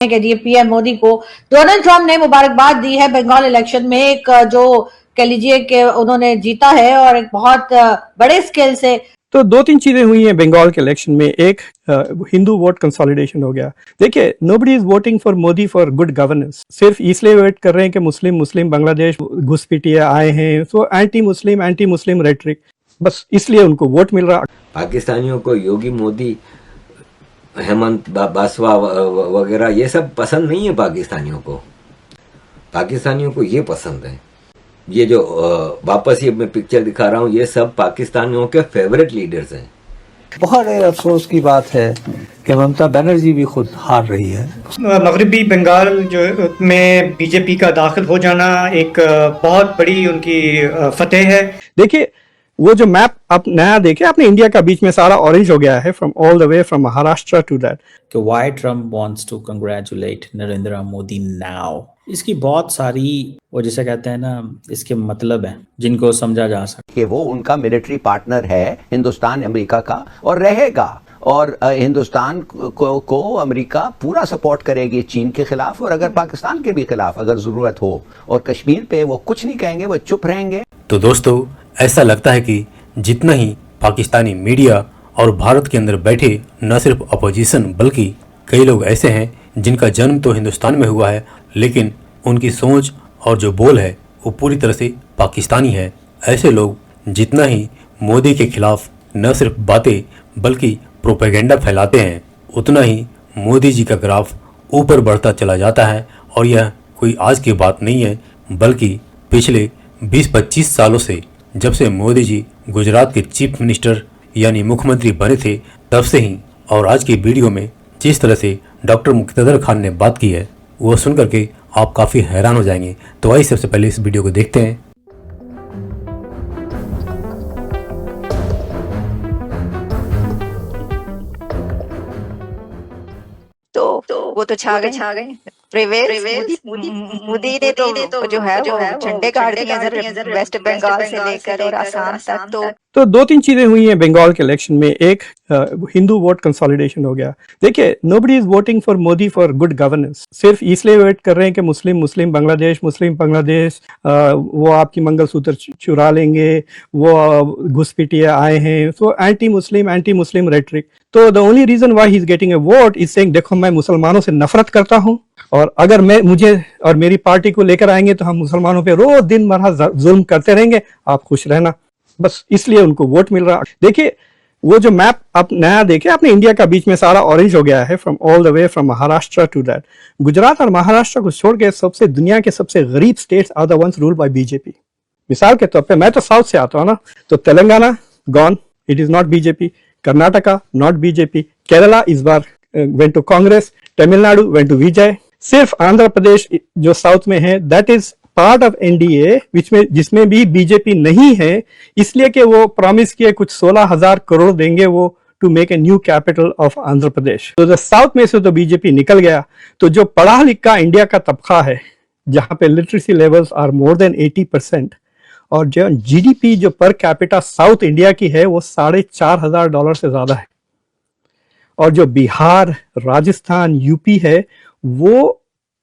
के लिए पीएम मोदी को डोनाल्ड ट्रंप ने मुबारकबाद दी है। बंगाल इलेक्शन में एक जो कह लीजिए कि उन्होंने जीता है और एक बहुत बड़े स्केल से। तो दो तीन चीजें हुई हैं बंगाल के इलेक्शन में। एक, हिंदू वोट कंसोलिडेशन हो गया। देखिए, nobody is voting for Modi for good governance. सिर्फ इसलिए वेट कर रहे हैं कि मुस्लिम बांग्लादेश घुसपैठिए आए हैं, तो एंटी मुस्लिम रेटरिक, बस इसलिए उनको वोट मिल रहा। पाकिस्तानियों को योगी मोदी, हेमंत बासवा वगैरह ये सब पसंद नहीं है। पाकिस्तानियों को ये पसंद है। ये जो वापस ये मैं पिक्चर दिखा रहा हूँ, ये सब पाकिस्तानियों के फेवरेट लीडर्स हैं। बहुत अफसोस की बात है कि ममता बनर्जी भी खुद हार रही है। मगरबी बंगाल जो में बीजेपी का दाखिल हो जाना एक बहुत बड़ी उनकी फतेह है। देखिए, वो जो मैप आप नया देखे अपने इंडिया का, बीच में सारा ऑरेंज हो गया है from all the way from Maharashtra to that. कि why Trump wants to congratulate Narendra Modi now. इसकी बहुत सारी, वो जिसे कहते हैं ना, इसके मतलब है जिनको समझा जा सके कि वो उनका मिलिट्री पार्टनर है हिंदुस्तान अमेरिका का और रहेगा, और हिंदुस्तान को अमेरिका पूरा सपोर्ट करेगी चीन के खिलाफ, और अगर पाकिस्तान के भी खिलाफ अगर जरूरत हो, और कश्मीर पे वो कुछ नहीं कहेंगे, वो चुप रहेंगे। तो दोस्तों, ऐसा लगता है कि जितना ही पाकिस्तानी मीडिया और भारत के अंदर बैठे न सिर्फ अपोजिशन बल्कि कई लोग ऐसे हैं जिनका जन्म तो हिंदुस्तान में हुआ है, लेकिन उनकी सोच और जो बोल है वो पूरी तरह से पाकिस्तानी है। ऐसे लोग जितना ही मोदी के खिलाफ न सिर्फ बातें बल्कि प्रोपेगेंडा फैलाते हैं, उतना ही मोदी जी का ग्राफ ऊपर बढ़ता चला जाता है। और यह कोई आज की बात नहीं है, बल्कि पिछले 20-25 सालों से, जब से मोदी जी गुजरात के चीफ मिनिस्टर यानी मुख्यमंत्री बने थे, तब से ही। और आज की वीडियो में जिस तरह से डॉक्टर मुक्तदर खान ने बात की है, वो सुन करके आप काफ़ी हैरान हो जाएंगे। तो आइए सबसे पहले इस वीडियो को देखते हैं। तो वो तो छा गए मोदी ने तो जो है वो झंडे गाड़ दिए वेस्ट बंगाल से लेकर और आसाम तक। तो दो तीन चीजें हुई हैं बंगाल के इलेक्शन में। एक, हिंदू वोट कंसोलिडेशन हो गया। देखिए, nobody is voting for Modi for good governance. सिर्फ इसलिए वेट कर रहे हैं कि मुस्लिम बांग्लादेश वो आपकी मंगलसूत्र चुरा लेंगे, वो घुसपैठिए आए हैं, तो एंटी मुस्लिम रेटरिक। तो the only reason why he is getting a vote is saying, देखो मैं मुसलमानों से नफरत करता हूं, और अगर मुझे और मेरी पार्टी को लेकर आएंगे तो हम मुसलमानों पे रोज दिन भर जुल्म करते रहेंगे, आप खुश रहना, बस इसलिए उनको वोट मिल रहा। देखिए, वो जो मैप आप नया देखे अपने इंडिया का, बीच में सारा ऑरेंज हो गया है from all the way from Maharashtra to that. Gujarat और महाराष्ट्र को छोड़ के दुनिया के सबसे गरीब states are the ones ruled by BJP. मिसाल के तौर पे मैं तो साउथ से आता हूँ ना, तो Telangana gone, it is not BJP. Karnataka not BJP. Kerala इस बार went to Congress. Tamil Nadu went to Vijay. सिर्फ आंध्र प्रदेश जो साउथ में है, that is part of NDA, जिसमें भी बीजेपी नहीं है, इसलिए कि वो प्रॉमिस किए कुछ 16,000 करोड़ देंगे वो to make a new capital of Andhra Pradesh. तो साउथ में से तो बीजेपी निकल गया। तो जो पढ़ा लिखा इंडिया का तबका है, जहां पे literacy levels are more than 80%, और जो जीडीपी जो पर कैपिटा साउथ इंडिया की है वो $4,500 से ज्यादा है, और जो बिहार, राजस्थान, यूपी है वो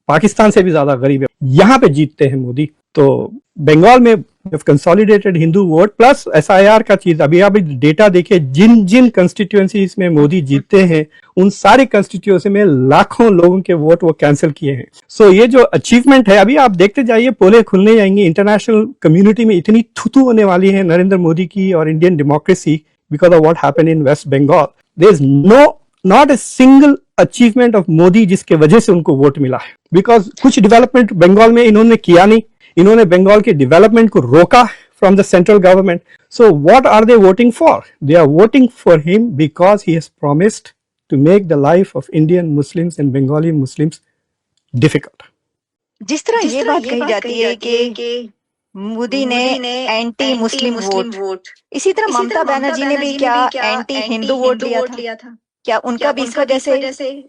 पाकिस्तान से भी ज्यादा गरीब है। यहाँ पे जीतते हैं मोदी। तो बंगाल में consolidated Hindu vote plus SIR का चीज, अभी डेटा देखिए, जिन जिन कंस्टिट्यूएंसीज में मोदी जीतते हैं उन सारी कंस्टिट्यूएंसी में लाखों लोगों के वोट वो कैंसिल किए हैं। सो ये जो अचीवमेंट है, अभी आप देखते जाइए, पोले खुलने जाएंगी, इंटरनेशनल कम्युनिटी में इतनी थुथु होने वाली है नरेंद्र मोदी की और Indian democracy because of what happened in West Bengal. There is not a single achievement of Modi जिसके वजह से उनको वोट मिला है, बिकॉज कुछ डेवलपमेंट बंगाल में इन्होंने किया नहीं। इन्होंने बंगाल के डेवलपमेंट को रोका from the central government. So what are they voting for? They are voting for him because he has promised to make the life of Indian Muslims and Bengali Muslims difficult. जिस तरह ये बात कही जाती है कि मोदी ने एंटी मुस्लिम वोट, इसी तरह ममता बनर्जी ने भी क्या एंटी हिंदू वोट लिया था? क्या उनका भी इस वजह से?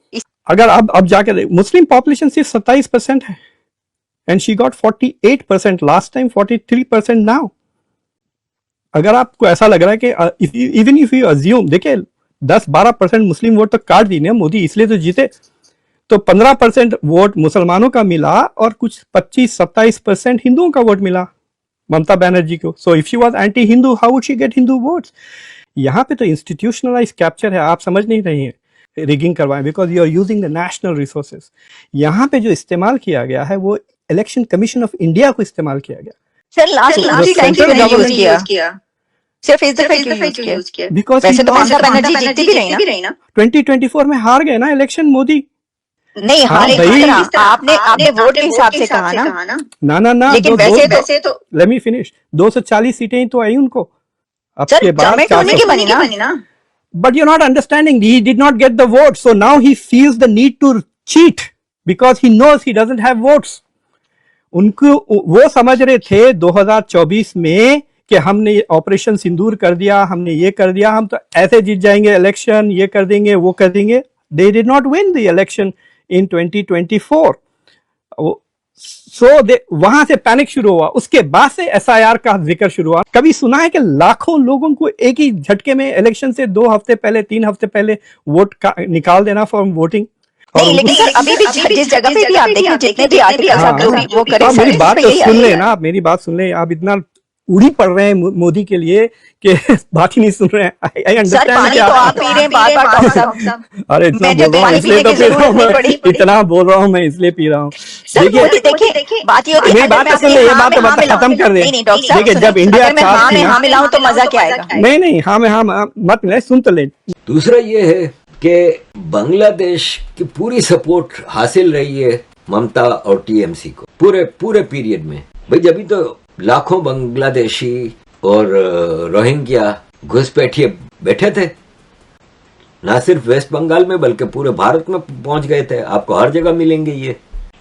अगर अब जाके मुस्लिम पॉपुलेशन सिर्फ 27% है, and she got 48% last time, 43% now. अगर आपको ऐसा लग रहा है कि इवन इफ यू अज्यूम, देखिए 10-12% मुस्लिम वोट तो काट दी ना मोदी, इसलिए तो जीते। तो 15% वोट मुसलमानों का मिला और कुछ 25-27% हिंदुओं का वोट मिला ममता बनर्जी को. So if she was anti Hindu, how would she get Hindu votes? यहाँ पे तो इंस्टीट्यूशनलाइज कैप्चर है. आप समझ नहीं रही हैं रिगिंग करवाएं, because you are using the national resources. यहाँ पे जो इस्तेमाल किया गया है वो इलेक्शन कमीशन ऑफ इंडिया को इस्तेमाल किया गया. सर लास्ट central यूज किया, सिर्फ इस दफे क्यों यूज किया? बिकॉज वैसे तो ममता बनर्जी जीतती भी रही ना. 2024 में हार गए ना इलेक्शन मोदी. नहीं हाँ, हारे भाई। किस तरह? आपने वोट के हिसाब से कहा ना. ना लेकिन वैसे तो लेट मी फिनिश. 240 सीटें ही तो आई उनको. अब सर के बाद गवर्नमेंट उन्हीं की बनी ना. But you're not understanding. He did not get the vote, so now he feels the need to cheat because he knows he doesn't have votes. उनको वो समझ रहे थे 2024 में कि हमने ऑपरेशन सिंदूर कर दिया, हमने ये कर दिया, हम तो ऐसे जीत जाएंगे इलेक्शन, ये कर देंगे, वो कर देंगे. They did not win the election in 2024. सो वहां से पैनिक शुरू हुआ. उसके बाद से एसआईआर का जिक्र शुरू हुआ. कभी सुना है कि लाखों लोगों को एक ही झटके में इलेक्शन से 2 हफ्ते पहले 3 हफ्ते पहले वोट निकाल देना फ्रॉम वोटिंग? नहीं लेकिन सर अभी भी जिस जगह पे भी आप देखें जितने भी आर्टिकल्स आप लोग वो करें. मेरी बात तो सुन ले ना, आप मेरी बात सुन ले. आप इतना उड़ी पड़ रहे हैं मोदी के लिए कि बात ही नहीं सुन रहे हैं. आई सर पानी तो आप पी रहे हैं बार-बार डॉक्टर साहब. अरे इतना बोल रहा हूँ इसलिए तो पी रहा हूँ, इतना बोल रहा हूँ मैं इसलिए पी रहा हूँ. देखिए बात ये होती है. मेरी बात तो सुन ले, ये बात तो खत्म कर दे. देखिए जब इंडिया हाँ मिलाऊं तो मजा क्या आएगा? नहीं हाँ मैं हाँ मत मिलाए, सुन तो ले. दूसरा ये है कि बांग्लादेश की पूरी सपोर्ट हासिल रही है ममता और टीएमसी को पूरे पीरियड में. भाई जब भी तो लाखों बांग्लादेशी और रोहिंग्या घुसपैठिए बैठे थे, ना सिर्फ वेस्ट बंगाल में बल्कि पूरे भारत में पहुंच गए थे. आपको हर जगह मिलेंगे, ये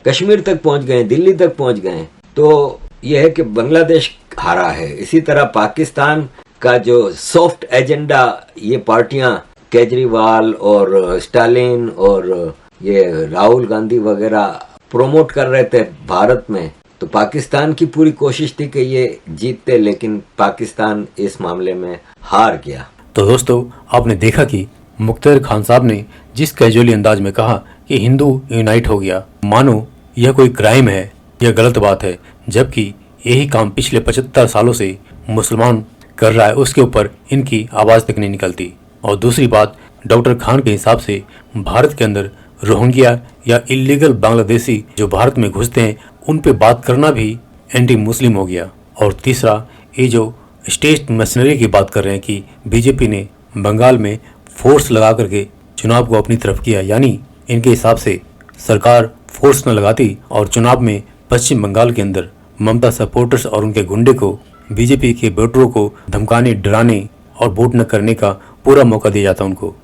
कश्मीर तक पहुंच गए, दिल्ली तक पहुंच गए. तो ये है कि बांग्लादेश हारा है. इसी तरह पाकिस्तान का जो सॉफ्ट एजेंडा ये पार्टियां केजरीवाल और स्टालिन और ये राहुल गांधी वगैरह प्रोमोट कर रहे थे भारत में, तो पाकिस्तान की पूरी कोशिश थी कि ये जीतते, लेकिन पाकिस्तान इस मामले में हार गया. तो दोस्तों आपने देखा कि मुख्तार खान साहब ने जिस कैजुअली अंदाज में कहा कि हिंदू यूनाइट हो गया, मानो यह कोई क्राइम है, यह गलत बात है, जबकि यही काम पिछले 75 सालों से मुसलमान कर रहा है, उसके ऊपर इनकी आवाज़ तक नहीं निकलती. और दूसरी बात, डॉक्टर खान के हिसाब से भारत के अंदर रोहिंग्या या इलीगल बांग्लादेशी जो भारत में घुसते हैं उन पे बात करना भी एंटी मुस्लिम हो गया. और तीसरा, ये जो स्टेट मशीनरी की बात कर रहे हैं कि बीजेपी ने बंगाल में फोर्स लगा करके चुनाव को अपनी तरफ किया, यानी इनके हिसाब से सरकार फोर्स न लगाती और चुनाव में पश्चिम बंगाल के अंदर ममता सपोर्टर्स और उनके गुंडे को, बीजेपी के वोटरों को धमकाने, डराने और वोट न करने का पूरा मौका दिया जाता उनको.